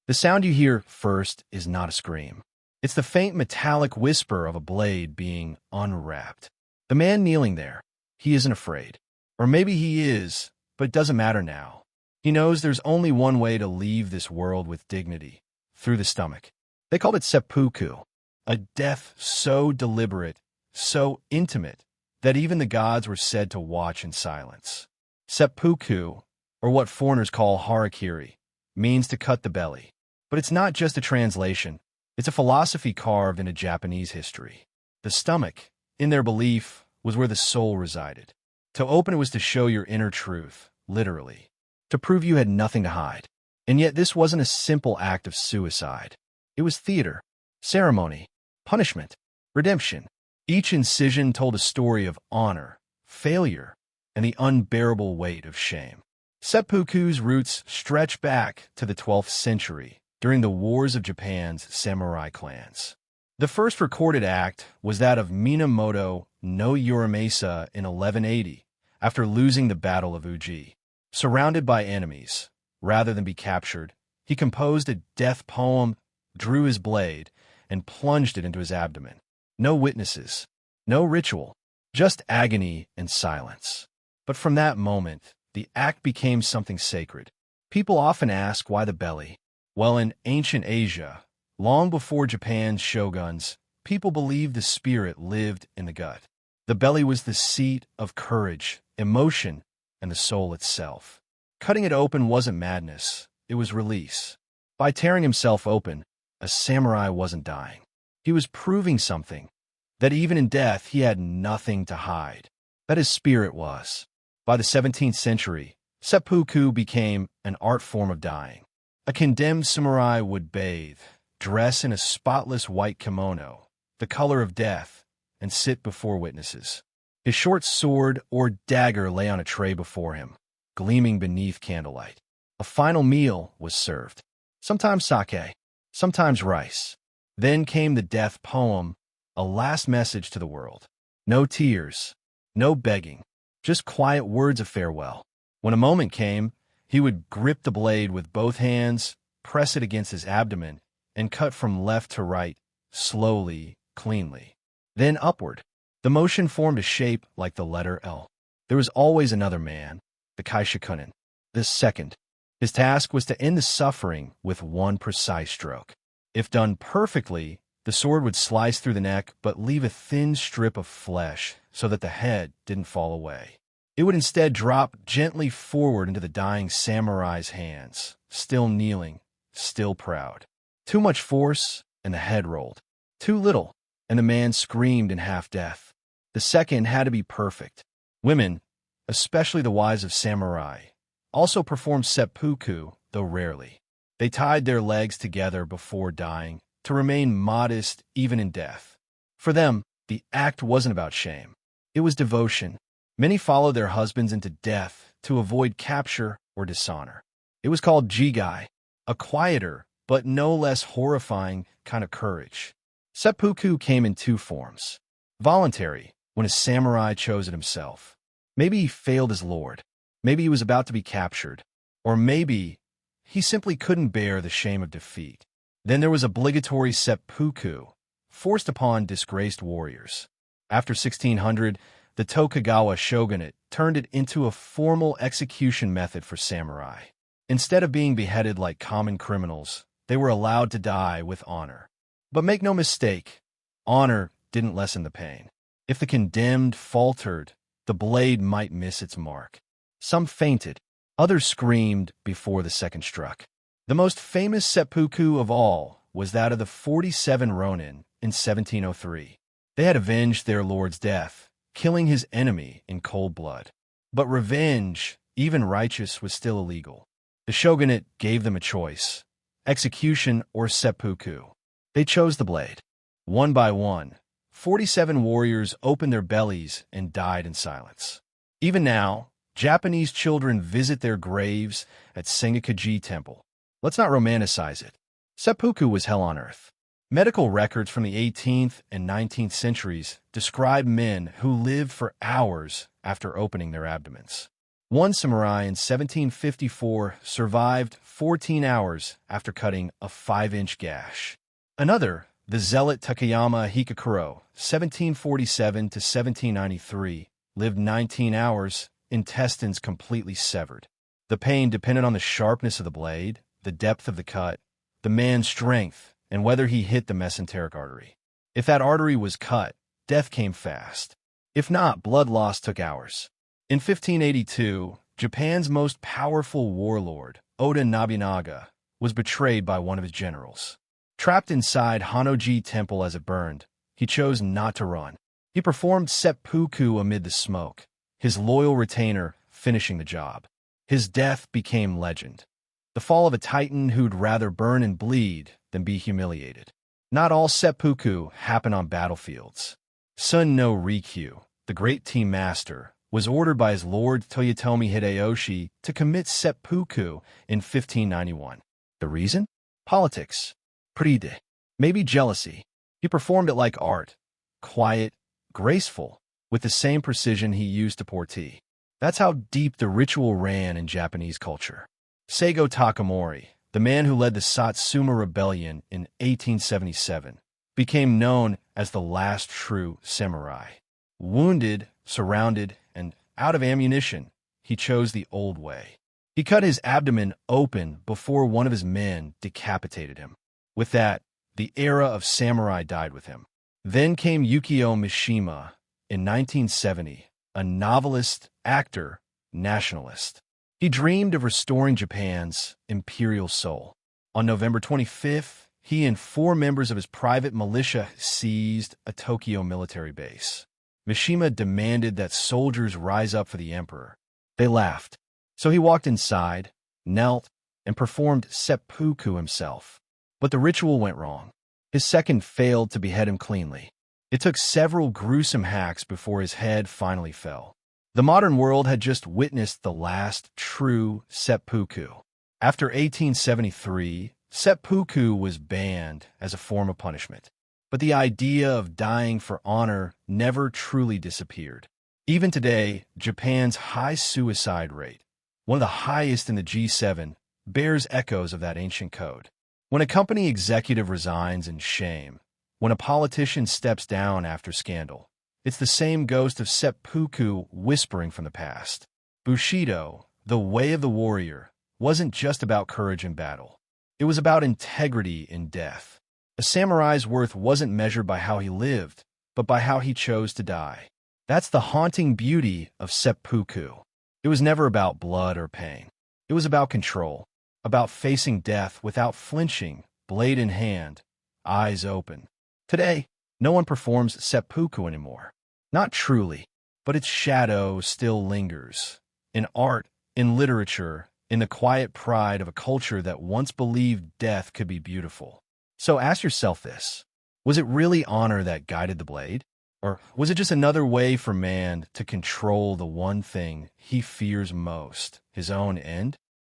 The sound you hear first is not a scream. It's the faint metallic whisper of a blade being unwrapped. The man kneeling there, he isn't afraid. Or maybe he is, but it doesn't matter now. He knows there's only one way to leave this world with dignity, through the stomach. They called it seppuku, a death so deliberate, so intimate, that even the gods were said to watch in silence. Seppuku, or what foreigners call hara-kiri, means to cut the belly. But it's not just a translation. It's a philosophy carved into Japanese history. The stomach, in their belief, was where the soul resided. To open it was to show your inner truth, literally. To prove you had nothing to hide. And yet this wasn't a simple act of suicide. It was theater, ceremony, punishment, redemption. Each incision told a story of honor, failure, and the unbearable weight of shame. Seppuku's roots stretch back to the 12th century, during the wars of Japan's samurai clans. The first recorded act was that of Minamoto no Uramasa in 1180, after losing the Battle of Uji. Surrounded by enemies, rather than be captured, he composed a death poem, drew his blade, and plunged it into his abdomen. No witnesses, no ritual, just agony and silence. But from that moment, the act became something sacred. People often ask why the belly. Well, in ancient Asia, long before Japan's shoguns, people believed the spirit lived in the gut. The belly was the seat of courage, emotion, and the soul itself. Cutting it open wasn't madness, it was release. By tearing himself open, a samurai wasn't dying. He was proving something, that even in death he had nothing to hide, that his spirit was. By the 17th century, seppuku became an art form of dying. A condemned samurai would bathe, dress in a spotless white kimono, the color of death, and sit before witnesses. His short sword or dagger lay on a tray before him, gleaming beneath candlelight. A final meal was served, sometimes sake, sometimes rice. Then came the death poem, a last message to the world. No tears, no begging, just quiet words of farewell. When a moment came, he would grip the blade with both hands, press it against his abdomen, and cut from left to right, slowly, cleanly. Then upward. The motion formed a shape like the letter L. There was always another man, the kaishakunin, the second. His task was to end the suffering with one precise stroke. If done perfectly, the sword would slice through the neck but leave a thin strip of flesh so that the head didn't fall away. It would instead drop gently forward into the dying samurai's hands, still kneeling, still proud. Too much force, and the head rolled. Too little, and the man screamed in half-death. The second had to be perfect. Women, especially the wives of samurai, also performed seppuku, though rarely. They tied their legs together before dying, to remain modest even in death. For them, the act wasn't about shame. It was devotion. Many followed their husbands into death to avoid capture or dishonor. It was called jigai, a quieter but no less horrifying kind of courage. Seppuku came in two forms. Voluntary, when a samurai chose it himself. Maybe he failed his lord. Maybe he was about to be captured. Or maybe he simply couldn't bear the shame of defeat. Then there was obligatory seppuku, forced upon disgraced warriors. After 1600, the Tokugawa shogunate turned it into a formal execution method for samurai. Instead of being beheaded like common criminals, they were allowed to die with honor. But make no mistake, honor didn't lessen the pain. If the condemned faltered, the blade might miss its mark. Some fainted, others screamed before the second struck. The most famous seppuku of all was that of the 47 Ronin in 1703. They had avenged their lord's death, killing his enemy in cold blood. But revenge, even righteous, was still illegal. The shogunate gave them a choice, execution or seppuku. They chose the blade. One by one, 47 warriors opened their bellies and died in silence. Even now, Japanese children visit their graves at Sengakuji Temple. Let's not romanticize it. Seppuku was hell on earth. Medical records from the 18th and 19th centuries describe men who lived for hours after opening their abdomens. One samurai in 1754 survived 14 hours after cutting a 5-inch gash. Another, the zealot Takayama Hikakuro, 1747 to 1793, lived 19 hours, intestines completely severed. The pain depended on the sharpness of the blade, the depth of the cut, the man's strength, and whether he hit the mesenteric artery. If that artery was cut, death came fast. If not, blood loss took hours. In 1582, Japan's most powerful warlord, Oda Nobunaga, was betrayed by one of his generals. Trapped inside Honnoji Temple as it burned, he chose not to run. He performed seppuku amid the smoke, his loyal retainer finishing the job. His death became legend. The fall of a titan who'd rather burn and bleed than be humiliated. Not all seppuku happen on battlefields. Sun no Rikyu, the great team master, was ordered by his lord Toyotomi Hideyoshi to commit seppuku in 1591. The reason? Politics. Pride. Maybe jealousy. He performed it like art. Quiet, graceful, with the same precision he used to pour tea. That's how deep the ritual ran in Japanese culture. Seigo Takamori, the man who led the Satsuma Rebellion in 1877, became known as the last true samurai. Wounded, surrounded, and out of ammunition, he chose the old way. He cut his abdomen open before one of his men decapitated him. With that, the era of samurai died with him. Then came Yukio Mishima in 1970, a novelist, actor, nationalist. He dreamed of restoring Japan's imperial soul. On November 25th, he and 4 members of his private militia seized a Tokyo military base. Mishima demanded that soldiers rise up for the emperor. They laughed. So he walked inside, knelt, and performed seppuku himself. But the ritual went wrong. His second failed to behead him cleanly. It took several gruesome hacks before his head finally fell. The modern world had just witnessed the last true seppuku. After 1873, seppuku was banned as a form of punishment. But the idea of dying for honor never truly disappeared. Even today, Japan's high suicide rate, one of the highest in the G7, bears echoes of that ancient code. When a company executive resigns in shame, when a politician steps down after scandal, it's the same ghost of seppuku whispering from the past. Bushido, the way of the warrior, wasn't just about courage in battle. It was about integrity in death. A samurai's worth wasn't measured by how he lived, but by how he chose to die. That's the haunting beauty of seppuku. It was never about blood or pain. It was about control, about facing death without flinching, blade in hand, eyes open. Today, no one performs seppuku anymore. Not truly, but its shadow still lingers. In art, in literature, in the quiet pride of a culture that once believed death could be beautiful. So ask yourself this. Was it really honor that guided the blade? Or was it just another way for man to control the one thing he fears most, his own end?